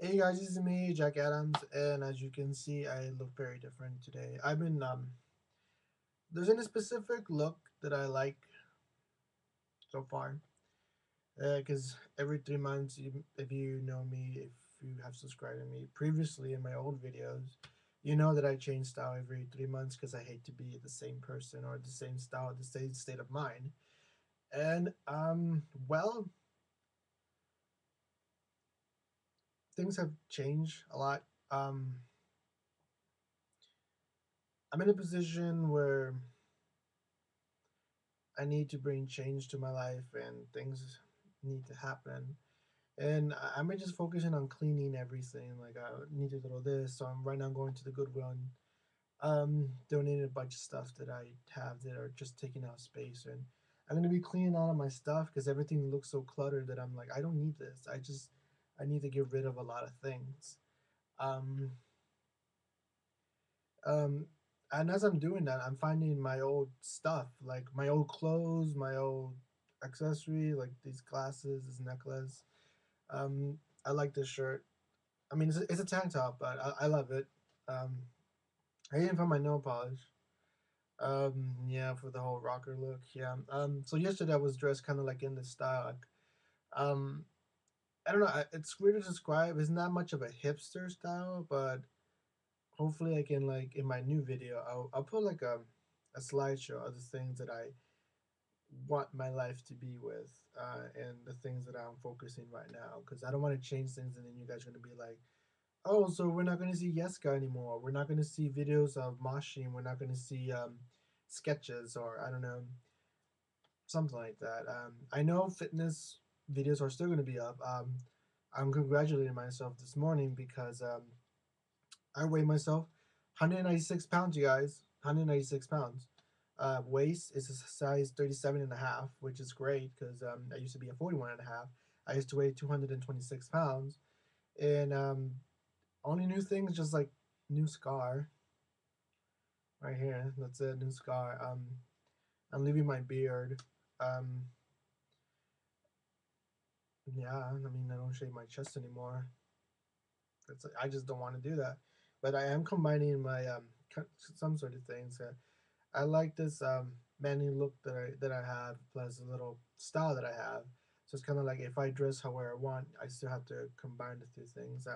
Hey guys, this is me, Jack Adams, and as you can see, I look very different today. There's a specific look that I like so far, because every 3 months, if you know me, if you have subscribed to me previously in my old videos, you know that I change style every 3 months because I hate to be the same person or the same style, the same state of mind. And well, things have changed a lot. Um, I'm in a position where I need to bring change to my life and things need to happen. And I'm just focusing on cleaning everything. Like I need to do this, so I'm right now going to the Goodwill and donating a bunch of stuff that I have that are just taking out space. And I'm gonna be cleaning all of my stuff because everything looks so cluttered that I'm like, I don't need this. I need to get rid of a lot of things. Um, um, and as I'm doing that, I'm finding my old stuff, like my old clothes, my old accessory, like these glasses, this necklace. Um, I like this shirt. I mean, it's a tank top, but I love it. Um, I even found my nail polish. Yeah, for the whole rocker look. Yeah. So yesterday I was dressed kind of like in this style. Like, I don't know. It's weird to describe. It's not much of a hipster style, but hopefully I can like in my new video I'll put like a slideshow of the things that I want my life to be with, and the things that I'm focusing right now because I don't want to change things and then you guys are gonna be like, oh, so we're not gonna see Yeska anymore, we're not gonna see videos of Machine, we're not gonna see sketches or I don't know, something like that. I know fitness videos are still gonna be up. I'm congratulating myself this morning because I weigh myself 196 pounds, you guys. 196 pounds. Waist is a size 37 and a half, which is great because I used to be a 41 and a half. I used to weigh 226 pounds. And only new things, just like new scar right here. That's it, new scar. I'm leaving my beard. Um, yeah, I mean, I don't shave my chest anymore. I just don't want to do that. But I am combining my some sort of things. I like this manly look that I have, plus a little style that I have. So it's kind of like if I dress however I want, I still have to combine the two things.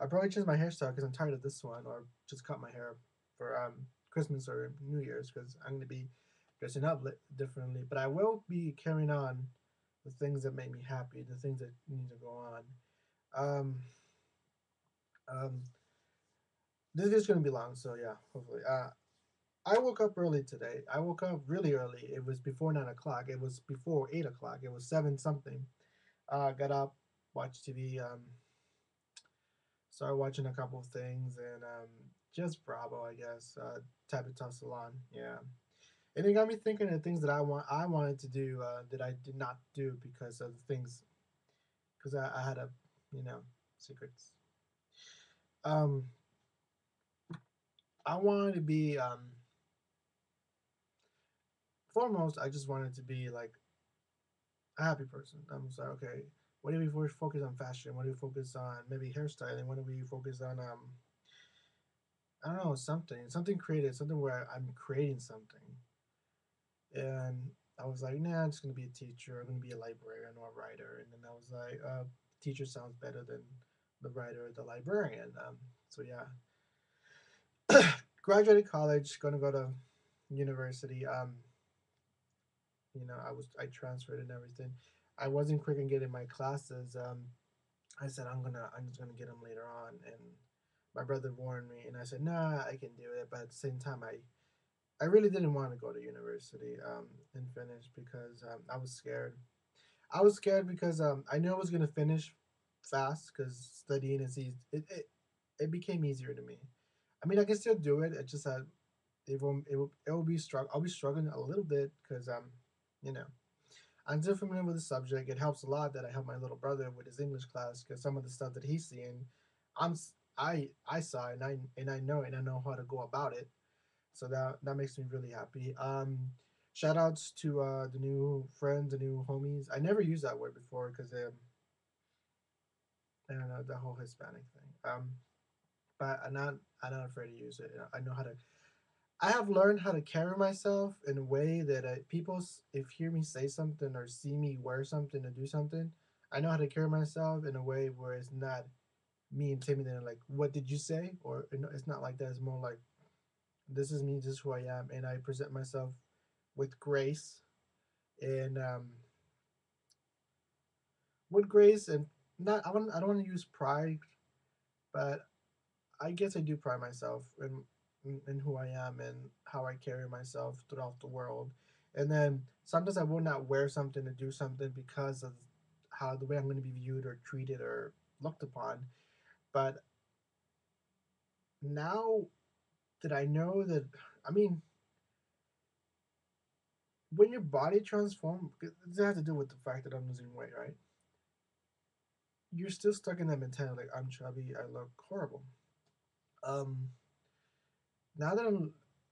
I probably change my hairstyle because I'm tired of this one, or just cut my hair for Christmas or New Year's because I'm gonna be dressing up differently. But I will be carrying on the things that make me happy, the things that need to go on. Um, um, this is gonna be long, so yeah, hopefully. I woke up early today. I woke up really early. It was before 9 o'clock. It was before 8 o'clock. It was seven something. Got up, watched TV. Started watching a couple of things and just Bravo, I guess. Tabitha Salon, yeah. And it got me thinking of things that I wanted to do that I did not do because of things because I had a you know secrets. Um, I wanted to be foremost. I just wanted to be like a happy person. I'm sorry. Okay, what do we focus on fashion? What do we focus on maybe hairstyling? What do we focus on? I don't know, something creative, something where I'm creating something. And I was like, nah, I'm just gonna be a teacher. I'm gonna be a librarian or a writer. And then I was like, teacher sounds better than the writer or the librarian. So yeah, graduated college, gonna go to university. I transferred and everything. I wasn't quick in getting my classes. I said I'm just gonna get them later on, and my brother warned me, and I said nah, I can do it. But at the same time, I really didn't want to go to university and finish because I was scared. I was scared because I knew I was gonna finish fast because studying is easy. It became easier to me. I mean, I can still do it. It just had it will be struggle. I'll be struggling a little bit because you know I'm still familiar with the subject. It helps a lot that I help my little brother with his English class because some of the stuff that he's seeing, I saw and I know and I know how to go about it. So that makes me really happy. Shout outs to the new friends, the new homies. I never used that word before because I don't the whole Hispanic thing. But I'm not afraid to use it. I know how to. I have learned how to carry myself in a way that people, if hear me say something or see me wear something or do something, I know how to carry myself in a way where it's not me intimidating. Like, what did you say? Or it's not like that. It's more like, this is me. This is who I am, and I present myself with grace and with grace and not. I don't want to use pride, but I guess I do pride myself in who I am and how I carry myself throughout the world. And then sometimes I will not wear something or do something because of how the way I'm going to be viewed or treated or looked upon. But now that I know that, I mean, when your body transforms, it has to do with the fact that I'm losing weight, right? You're still stuck in that mentality like, I'm chubby, I look horrible. Um, Now that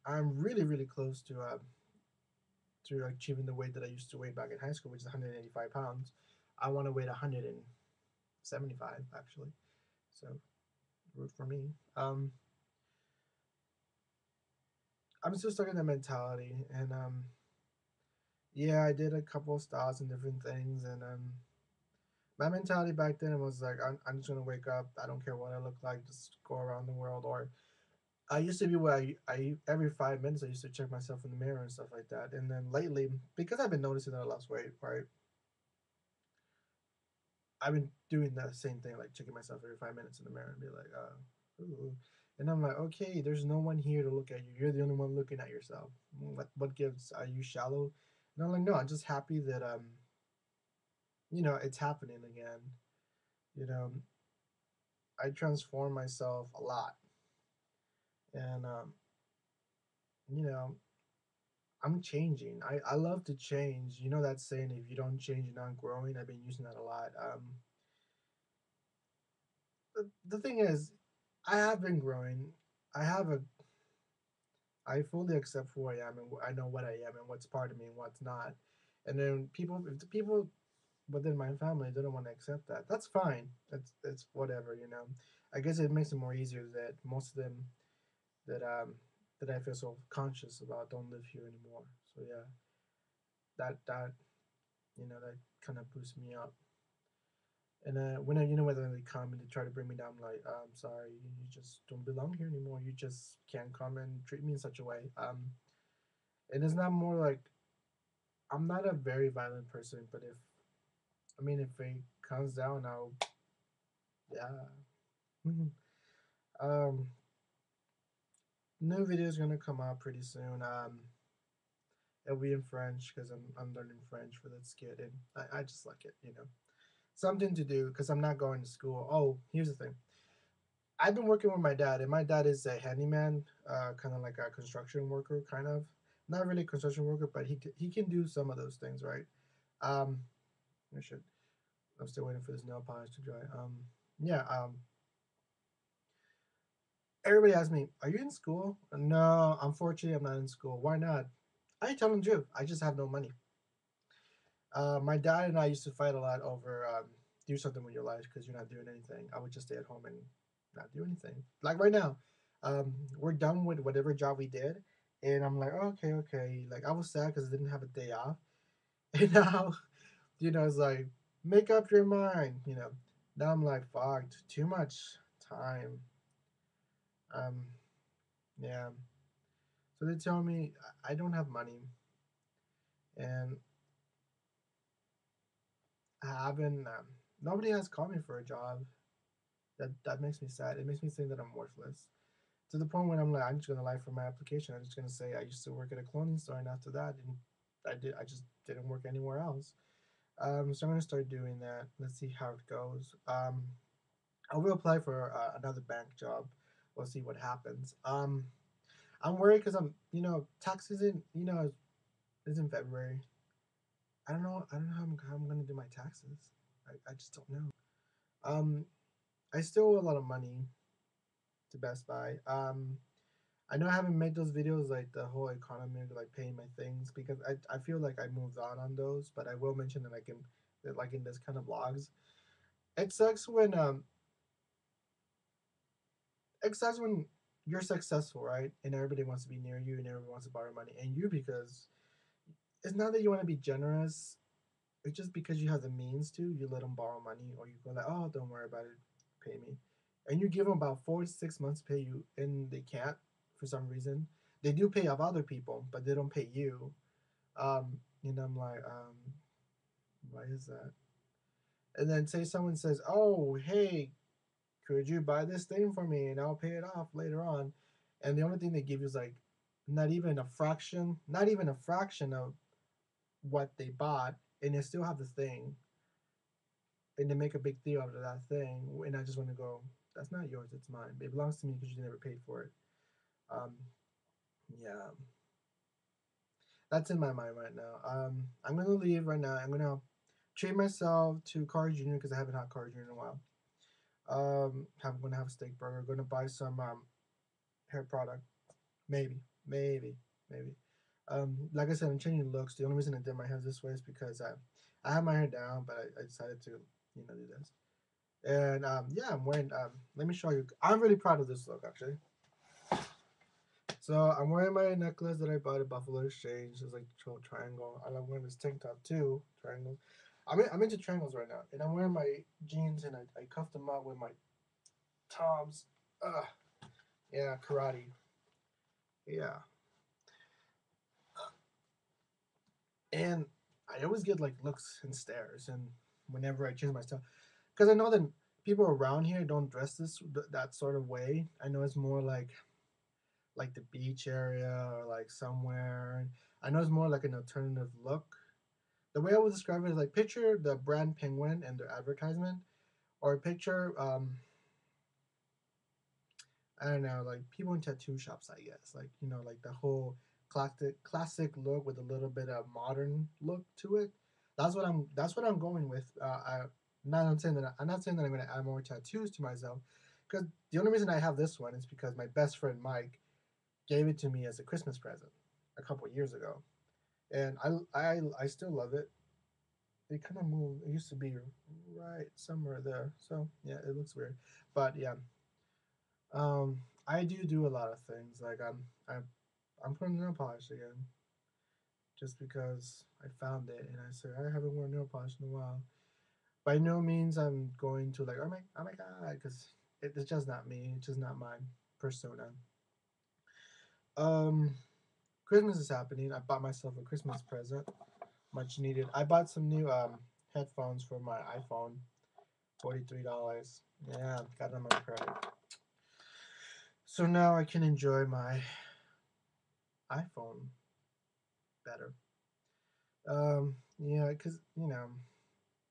I'm really really close to achieving the weight that I used to weigh back in high school, which is 185 pounds. I want to weigh 175 actually. So root for me. I'm still stuck in that mentality, and yeah, I did a couple of styles and different things, and my mentality back then was like, I'm just gonna wake up. I don't care what I look like, just go around the world. Or I used to be where I every 5 minutes I used to check myself in the mirror and stuff like that. And then lately, because I've been noticing that I lost weight, right? I've been doing that same thing, like checking myself every 5 minutes in the mirror and be like, ooh. And I'm like, okay, there's no one here to look at you. You're the only one looking at yourself. What gives? Are you shallow? And I'm like, no, I'm just happy that it's happening again. You know, I transform myself a lot, and you know, I'm changing. I love to change. You know that saying, if you don't change, you're not growing. I've been using that a lot. The thing is, I have been growing. I have a I fully accept who I am and I know what I am and what's part of me and what's not. And then if the people within my family don't want to accept that, that's fine. That's whatever, you know. I guess it makes it more easier that most of them that that I feel so conscious about don't live here anymore. So yeah, that that kind of boosts me up. And when whether they come and they try to bring me down, I'm like, I'm sorry, you just don't belong here anymore. You just can't come and treat me in such a way. And it's not more like I'm not a very violent person, but if it comes down, I'll yeah. um, New video is gonna come out pretty soon. It'll be in French because I'm learning French for that skit, and I just like it, something to do because I'm not going to school. Oh, here's the thing. I've been working with my dad, and my dad is a handyman, kind of like a construction worker, kind of. Not really a construction worker, but he can do some of those things, right? Um, I should. I'm still waiting for this nail polish to dry. Yeah. Everybody asks me, "Are you in school?" No, unfortunately, I'm not in school. Why not? I tell them the truth. I just have no money. My dad and I used to fight a lot over do something with your life because you're not doing anything. I would just stay at home and not do anything. Like right now, we're done with whatever job we did, and I'm like, okay, okay. Like I was sad because I didn't have a day off, and now, it's like make up your mind. Now I'm like, fucked. Too much time. Um, yeah. So they tell me I don't have money, and I haven't. Nobody has called me for a job. That makes me sad. It makes me think that I'm worthless. To the point when I'm like, I'm just gonna lie for my application. I'm just gonna say I used to work at a clothing store, and after that, and I just didn't work anywhere else. So I'm gonna start doing that. Let's see how it goes. I will apply for another bank job. We'll see what happens. I'm worried because tax season. Is in February. I don't know how I'm gonna do my taxes. I just don't know. Um, I still owe a lot of money to Best Buy. I know I haven't made those videos like the whole economy, like paying my things because I feel like I moved on those, but I will mention that I can that like in this kind of vlogs. It sucks when except when you're successful, right? And everybody wants to be near you and everyone wants to borrow money and you because it's not that you want to be generous. It's just because you have the means to, you let them borrow money or you go like, oh, don't worry about it, pay me. And you give them about 4 to 6 months to pay you and they can't for some reason. They do pay off other people, but they don't pay you. And I'm like, why is that? And then say someone says, oh, hey, could you buy this thing for me and I'll pay it off later on? And the only thing they give you is like not even a fraction of what they bought, and they still have the thing, and they make a big deal out of that thing. And I just want to go, that's not yours, it's mine. It belongs to me because you never paid for it. Um, yeah, that's in my mind right now. I'm gonna leave right now. I'm gonna treat myself to Carl Jr. because I haven't had Carl Jr. in a while. I'm gonna have a steak burger. Gonna buy some hair product. Maybe, maybe. Like I said, I'm changing looks. The only reason I did my hair this way is because I have my hair down, but I decided to, do this. And yeah, I'm wearing. Let me show you. I'm really proud of this look, actually. So I'm wearing my necklace that I bought at Buffalo Exchange. It's like a triangle. And I'm wearing this tank top too, triangle. I'm into triangles right now, and I'm wearing my jeans and I cuffed them up with my Toms. Ugh, yeah, karate. Yeah, and I always get like looks and stares, and whenever I change my style, because I know that people around here don't dress that sort of way. I know it's more like the beach area or like somewhere. I know it's more like an alternative look. The way I would describe it is like picture the brand Penguin and their advertisement, or picture I don't know, like people in tattoo shops, I guess. Like, like the whole classic look with a little bit of modern look to it. That's what I'm going with. I'm not saying that I'm gonna add more tattoos to myself, because the only reason I have this one is because my best friend Mike gave it to me as a Christmas present a couple years ago, and I still love it. It kind of moved. It used to be right somewhere there, so yeah, it looks weird, but yeah, I do a lot of things. Like I'm putting nail polish again, just because I found it and I said I haven't worn nail polish in a while. By no means I'm going to like oh my god, because it's just not me. It's just not my persona. Um, Christmas is happening. I bought myself a Christmas present, much needed. I bought some new headphones for my iPhone, $43. Yeah, got them on credit. So now I can enjoy my iPhone better. Yeah, because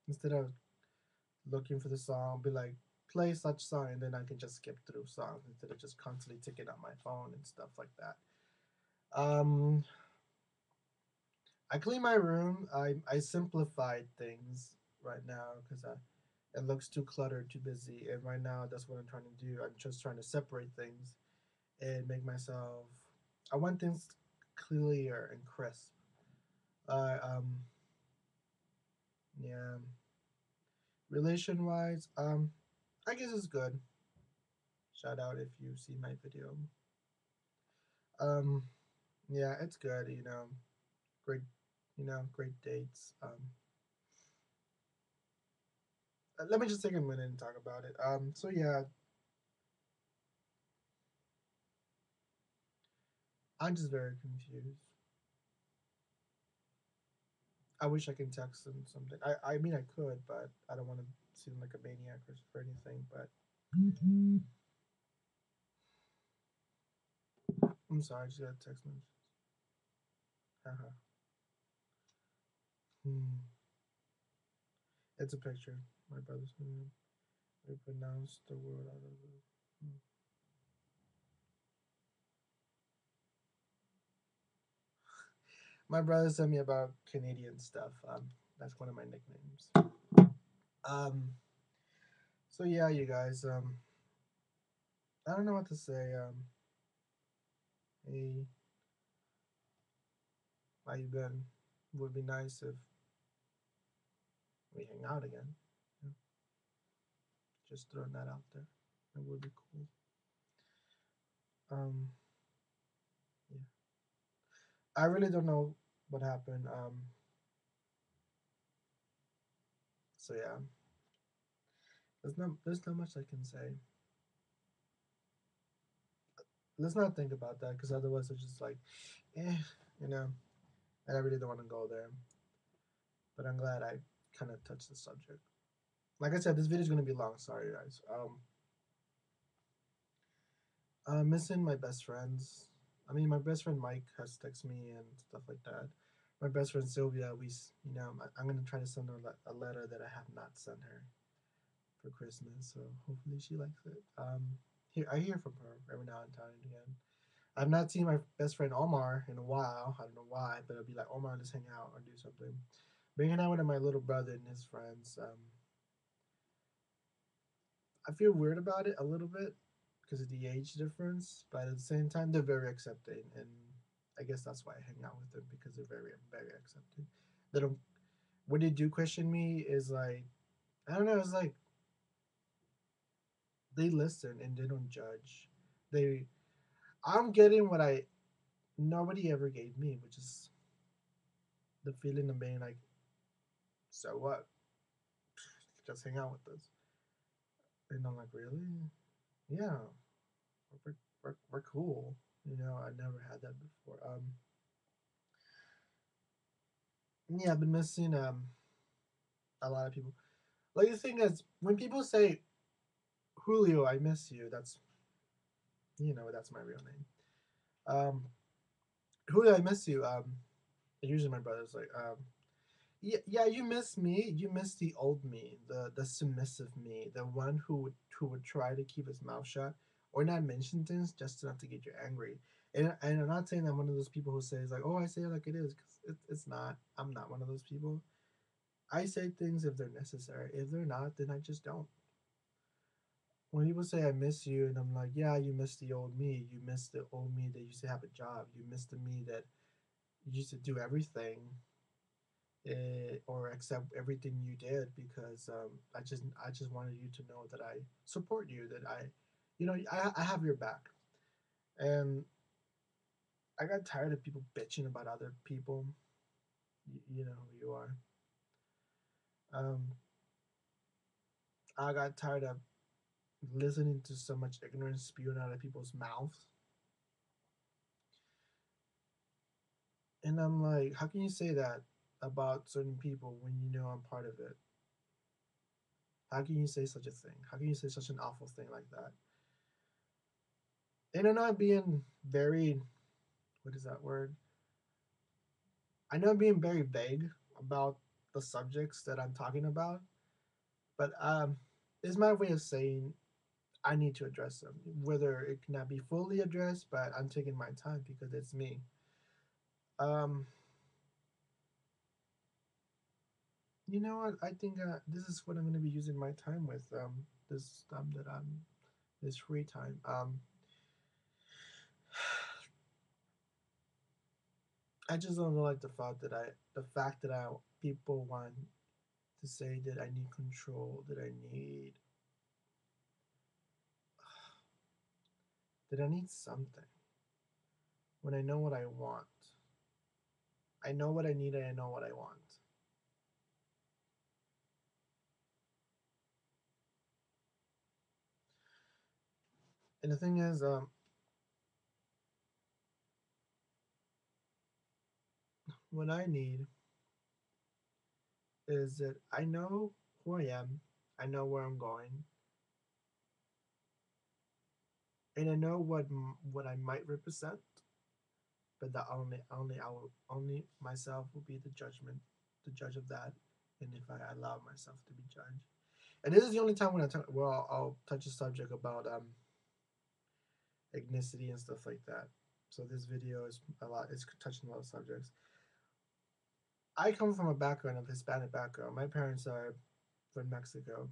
instead of looking for the song, be like, play such song, and then I can just skip through songs instead of just constantly taking out my phone and stuff like that. Um, I clean my room. I simplified things right now because it looks too cluttered, too busy, and right now that's what I'm trying to do. I'm just trying to separate things and make myself. I want things clear and crisp. Yeah. Relation wise, I guess it's good. Shout out if you see my video. Um, yeah, it's good. Great, great dates. Let me just take a minute and talk about it. So yeah, I'm just very confused. I wish I can text them something. I mean, I could, but I don't want to seem like a maniac or anything. But I'm sorry, I just got a text message. Haha. Hmm. It's a picture. My brother's name. We pronounced the word out of it. Hmm. My brother sent me about Canadian stuff. That's one of my nicknames. Um, so yeah, you guys. I don't know what to say. Hey, how you been? Would be nice if we hang out again. Yeah, just throwing that out there. It would be cool. Um, yeah, I really don't know what happened. So yeah, there's not much I can say. Let's not think about that because otherwise it's just like, eh, you know. And I really don't want to go there. But I'm glad I kind of touched the subject. Like I said, this video is gonna be long. Sorry, guys. Missing my best friends. I mean, my best friend Mike has texted me and stuff like that. My best friend Sylvia, I'm gonna try to send her a letter that I have not sent her for Christmas. So hopefully she likes it. I hear from her every now and time again. I've not seen my best friend Omar in a while. I don't know why, but I'll be like, Omar, let's hang out or do something. Bringing out with my little brother and his friends. I feel weird about it a little bit because of the age difference, but at the same time, they're very accepting, and I guess that's why I hang out with them because they're very, very accepting. They don't. What they do question me is like, I don't know. It's like they listen and they don't judge. They, I'm getting what I nobody ever gave me, which is the feeling of being like, so what? Just hang out with us. And I'm like, really? Yeah, we're cool. You know, I never had that before. Yeah, I've been missing a lot of people. Like the thing is, when people say Julio, I miss you. That's my real name. Um, Julio, I miss you. Usually my brother's like, yeah, you miss me. You miss the old me, the submissive me, the one who would try to keep his mouth shut or not mention things just not to get you angry. And I'm not saying I'm one of those people who says like, oh, I say it like it is, because it's not. I'm not one of those people. I say things if they're necessary. If they're not, then I just don't. When people say I miss you, and I'm like, yeah, you miss the old me. You miss the old me that used to have a job. You miss the me that used to do everything, or accept everything you did because I just wanted you to know that I support you. That I have your back. And I got tired of people bitching about other people. You know who you are. Um, I got tired of listening to so much ignorance spewing out of people's mouths. And I'm like, how can you say that about certain people when you know I'm part of it? How can you say such a thing? How can you say such an awful thing like that? And I'm not being very, what is that word? I know I'm being very vague about the subjects that I'm talking about, but it's my way of saying I need to address them. Whether it cannot be fully addressed, but I'm taking my time because it's me. Um, you know what? I think this is what I'm going to be using my time with. This time that I'm this free time. I just don't like the fact that I people want to say that I need control, that I need something when I know what I want. I know what I need and I know what I want. And the thing is, what I need is that I know who I am, I know where I'm going, and I know what I might represent. But that only myself will be the judge of that, and if I allow myself to be judged. And this is the only time when I'll touch a subject about ethnicity and stuff like that. So this video is a lot. It's touching a lot of subjects. I come from a background of Hispanic background. My parents are from Mexico.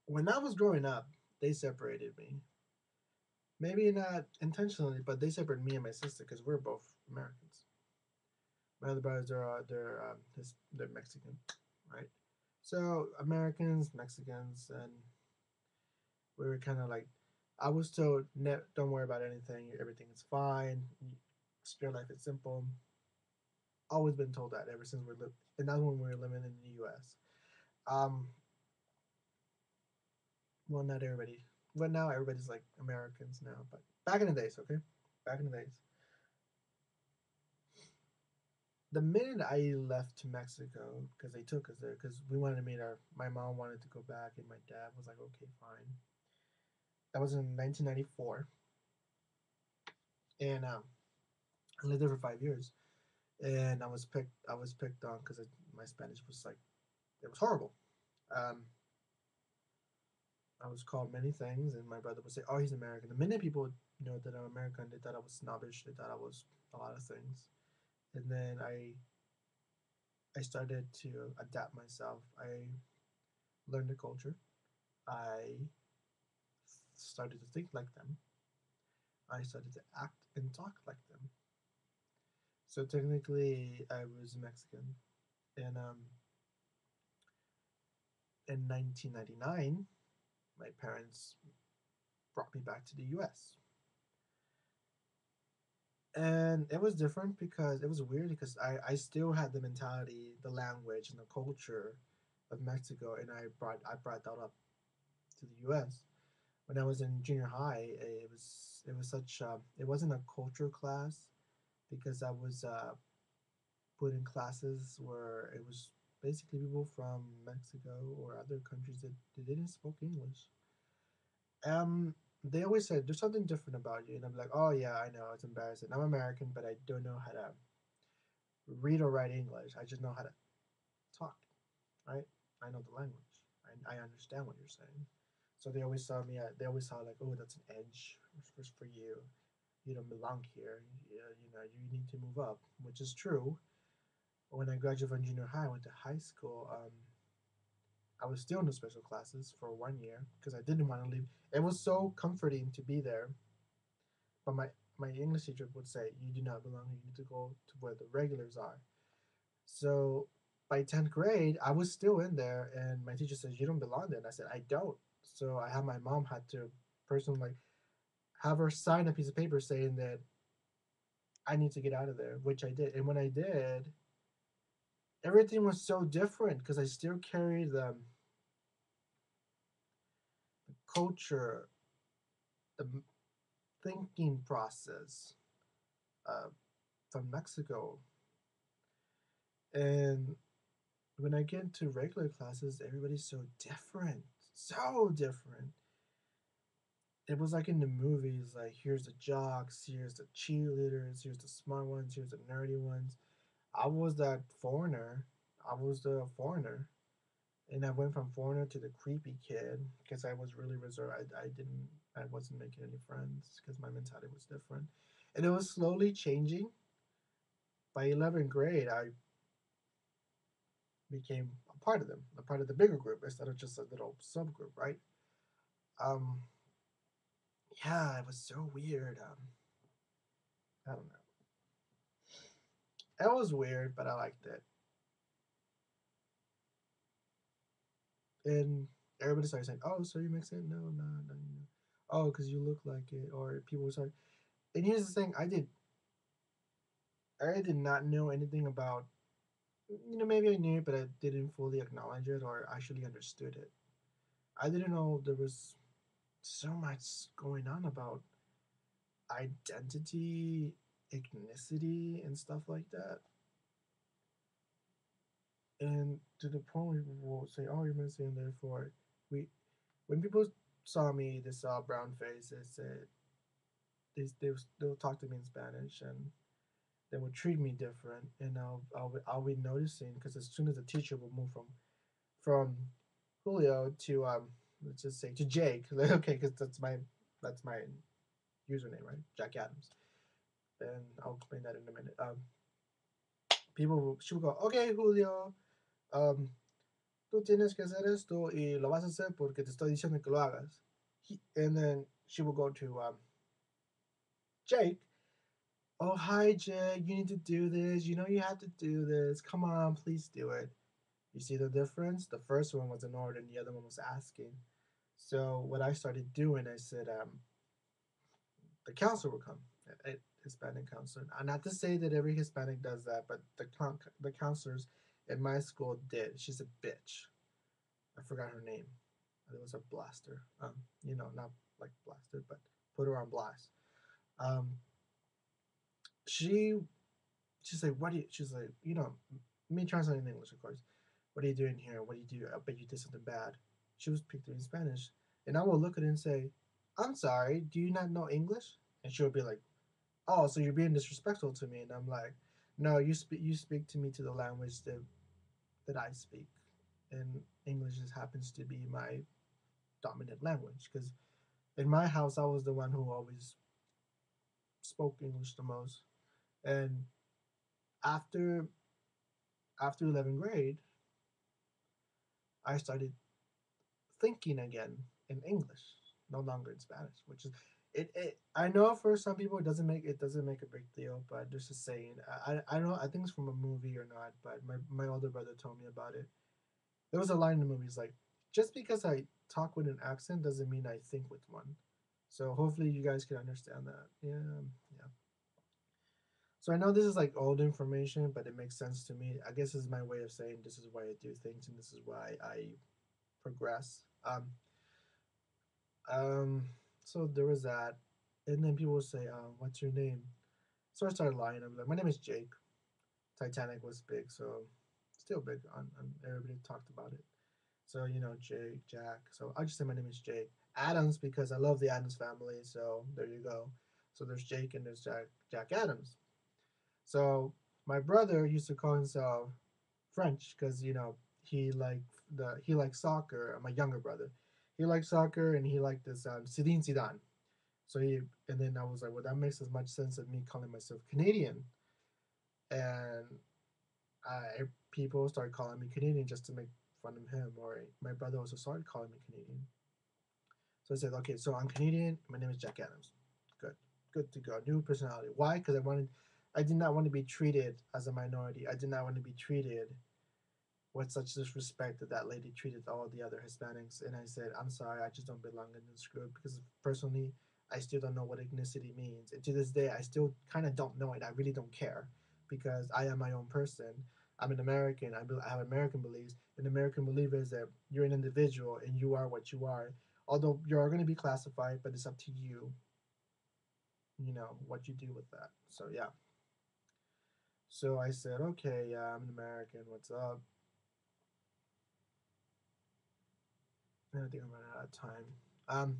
When I was growing up, they separated me. Maybe not intentionally, but they separated me and my sister because we're both Americans. My other brothers they're Mexican, right? So Americans, Mexicans, and we were kind of like I was told, don't worry about anything. Everything is fine. Your life is simple. Always been told that ever since we lived, and that's when we were living in the U.S. Um, well, not everybody. Well, now everybody's like Americans now, but back in the days, okay, back in the days, the minute I left to Mexico because they took us there because we wanted to meet our. My mom wanted to go back, and my dad was like, okay, fine. That was in 1994, and I lived there for 5 years, and I was picked on because my Spanish was like it was horrible. Um, I was called many things, and my brother would say, "Oh, he's American." The minute people know that I'm American, they thought I was snobbish. They thought I was a lot of things, and then I started to adapt myself. I learned the culture. I started to think like them. I started to act and talk like them. So technically, I was Mexican, and in 1999, my parents brought me back to the U.S. And it was different because it was weird because I still had the mentality, the language, and the culture of Mexico, and I brought that up to the U.S. When I was in junior high. It was such it wasn't a culture class because I was put in classes where it was basically people from Mexico or other countries that didn't speak English. Um, they always said there's something different about you, and I'm like, oh yeah, I know it's embarrassing. I'm American, but I don't know how to read or write English. I just know how to talk, right? I know the language. I understand what you're saying. So they always saw me. They always saw like, oh, that's an edge for you. You don't belong here. You need to move up, which is true. When I graduated from junior high, I went to high school. I was still in the special classes for 1 year because I didn't want to leave. It was so comforting to be there, but my English teacher would say, "You do not belong here. You need to go to where the regulars are." So by 10th grade, I was still in there, and my teacher says, "You don't belong there." And I said, "I don't." So I had my mom had to personally like have her sign a piece of paper saying that I need to get out of there, which I did. And when I did, everything was so different because I still carried the culture, the thinking process uh, from Mexico. And when I get into regular classes, everybody's so different, so different. It was like in the movies, like here's the jocks, here's the cheerleaders, here's the smart ones, here's the nerdy ones. I was that foreigner. I was the foreigner, and I went from foreigner to the creepy kid because I was really reserved. I wasn't making any friends because my mentality was different, and it was slowly changing. By 11th grade, I became a part of them, a part of the bigger group instead of just a little subgroup, right? Um, yeah, it was so weird. I don't know. It was weird, but I liked it. And everybody started saying, "Oh, so you mix it? No, no, no, no. Oh, because you look like it." Or people started. And here's the thing: I did not know anything about. Maybe I knew it, but I didn't fully acknowledge it or actually understood it. I didn't know there was so much going on about identity, ethnicity, and stuff like that. And to the point where people will say, "Oh, you're missing." Therefore, we when people saw me, they saw brown face. They said they'll talk to me in Spanish and they would treat me different. And I'll be noticing because as soon as the teacher will move from Julio to let's just say to Jake, okay, because that's my username, right? Jack Adams. And I'll explain that in a minute. She will go, okay, Julio, um, tú tienes que hacer esto y lo vas a hacer porque te estoy diciendo que lo hagas. And then she will go to Jake. Oh, hi, Jake. You need to do this. You know you have to do this. Come on, please do it. You see the difference? The first one was an order and the other one was asking. So what I started doing, I said, the counselor will come, a Hispanic counselor. Not to say that every Hispanic does that, but the counselors in my school did. She's a bitch. I forgot her name. It was a blaster. Not like blasted, but put her on blast. Um, she she's like, what do you? She's like, me translating in English, of course. What are you doing here? What do you do? I bet you did something bad. She was speaking in Spanish, and I will look at her and say, I'm sorry. Do you not know English? And she'll be like, oh, so you're being disrespectful to me. And I'm like, no, you speak to me to the language that I speak, and English just happens to be my dominant language. Because in my house, I was the one who always spoke English the most. And after after 11th grade, I started thinking again in English, no longer in Spanish, which is it. I know for some people it doesn't make a big deal, but just a saying. I don't know. I think it's from a movie or not, but my older brother told me about it. There was a line in the movie. It's like, just because I talk with an accent doesn't mean I think with one. So hopefully you guys can understand that. Yeah, yeah. So I know this is like old information, but it makes sense to me. I guess this is my way of saying this is why I do things and this is why I progress. Um, so there was that, and then people would say, "What's your name?" So I started lying. I'm like, "My name is Jake." Titanic was big, so still big on everybody talked about it. So Jake, Jack. So I just say my name is Jake. Adams because I love the Adams family. So there you go. So there's Jake and there's Jack Adams. So my brother used to call himself French because he liked soccer. My younger brother, he liked soccer and he liked this Zinedine Zidane. So and then I was like, well, that makes as much sense as me calling myself Canadian. And I people started calling me Canadian just to make fun of him. Or my brother also started calling me Canadian. So I said, okay, so I'm Canadian. My name is Jack Adams. Good, good to go. New personality. Why? Because I did not want to be treated as a minority. I did not want to be treated with such disrespect that that lady treated all the other Hispanics. And I said, I'm sorry, I just don't belong in this group because personally, I still don't know what ethnicity means. And to this day, I still kind of don't know it. I really don't care because I am my own person. I'm an American. I have American beliefs. An American belief is that you're an individual and you are what you are. Although you are going to be classified, but it's up to you, what you do with that. So, yeah. So I said, okay, yeah, I'm an American. What's up? I think I'm running out of time. Um,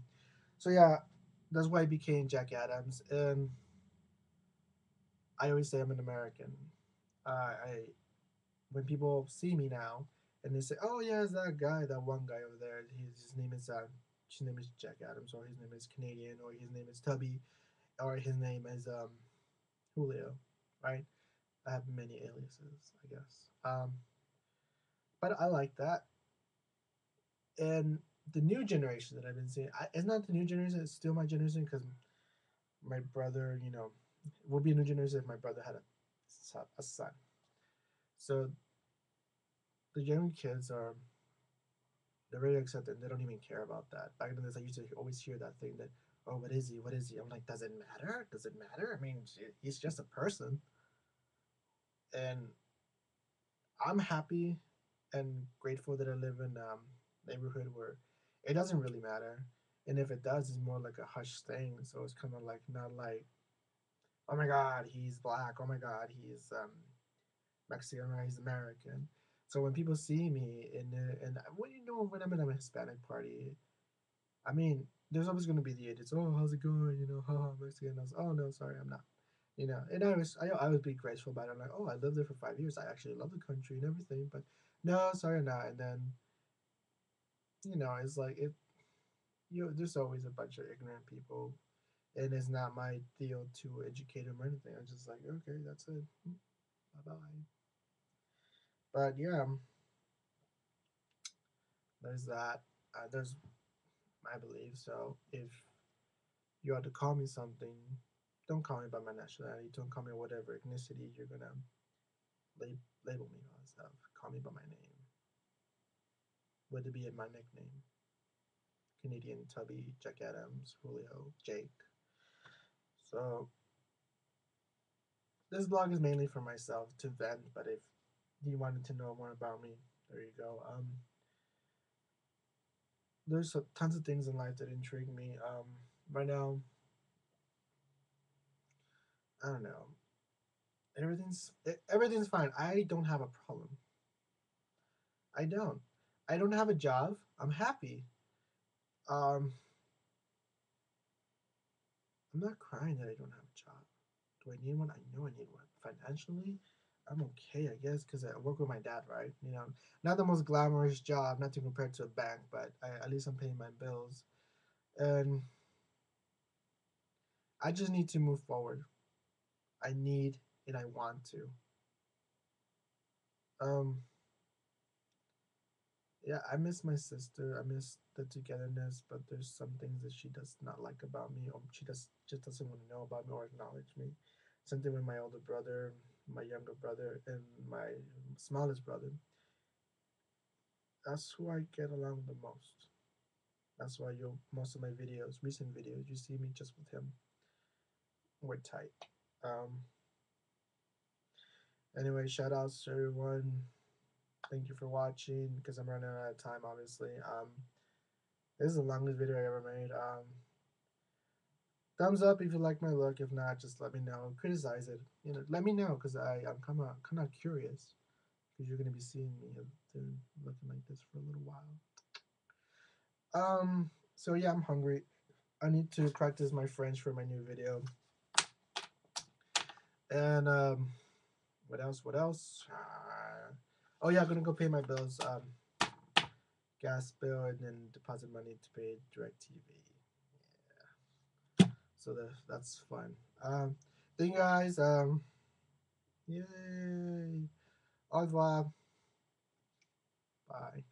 so yeah, that's why I became Jack Adams, and I always say I'm an American. I when people see me now and they say, "Oh yeah, it's that guy, that one guy over there. His name is Jack Adams, or his name is Canadian, or his name is Tubby, or his name is Julio," right? I have many aliases, I guess. But I like that, and the new generation that I've been seeing, it's not the new generation; it's still my generation because my brother, will be a new generation if my brother had a son. So the young kids they're very accepted. They don't even care about that. Back in the days, I used to always hear that thing that, oh, what is he? What is he? I'm like, does it matter? Does it matter? I mean, he's just a person, and I'm happy and grateful that I live in a neighborhood where it doesn't really matter. And if it does, it's more like a hush thing. So it's kind of like not like, oh my God, he's black. Oh my God, he's Mexican or he's American. So when people see me and when when I'm in a Hispanic party, I mean, there's always going to be the idiots. Oh, how's it going? Haha, Mexican. I was, oh no, sorry, I'm not. And I would be grateful about it. I'm like, oh, I lived there for 5 years. I actually love the country and everything, but no, sorry, I'm not. And then it's like there's always a bunch of ignorant people, and it's not my deal to educate them or anything. I'm just like, okay, that's it. Bye bye. But yeah, there's that. There's my belief. So if you are to call me something, don't call me by my nationality. Don't call me whatever ethnicity you're gonna label me as. Call me by my name. Would it be my nickname? Canadian Tubby, Jack Adams, Julio, Jake. So this blog is mainly for myself to vent, but if you wanted to know more about me, there you go. There's tons of things in life that intrigue me. Right now, I don't know. Everything's fine. I don't have a problem. I don't. I don't have a job. I'm happy. Um, I'm not crying that I don't have a job. Do I need one? I know I need one. Financially, I'm okay, I guess, because I work with my dad, right? You know, not the most glamorous job, not to compare to a bank, but at least I'm paying my bills, and I just need to move forward. I need and I want to. Um, yeah, I miss my sister. I miss the togetherness, but there's some things that she does not like about me, or she just doesn't want to know about me or acknowledge me. Something with my older brother, my younger brother, and my smallest brother. That's who I get along the most. That's why you most of my videos, recent videos, you see me just with him. We're tight. Um. Anyway, shout outs to everyone. Thank you for watching. Because I'm running out of time, obviously. This is the longest video I ever made. Thumbs up if you like my look. If not, just let me know. Criticize it. You know, let me know because I'm kind of curious because you're gonna be seeing me looking like this for a little while. So yeah, I'm hungry. I need to practice my French for my new video. And what else? What else? Oh yeah, I'm gonna go pay my bills. Gas bill and then deposit money to pay DirecTV. So that's fun. Thank you guys. Yay. Au revoir. Bye.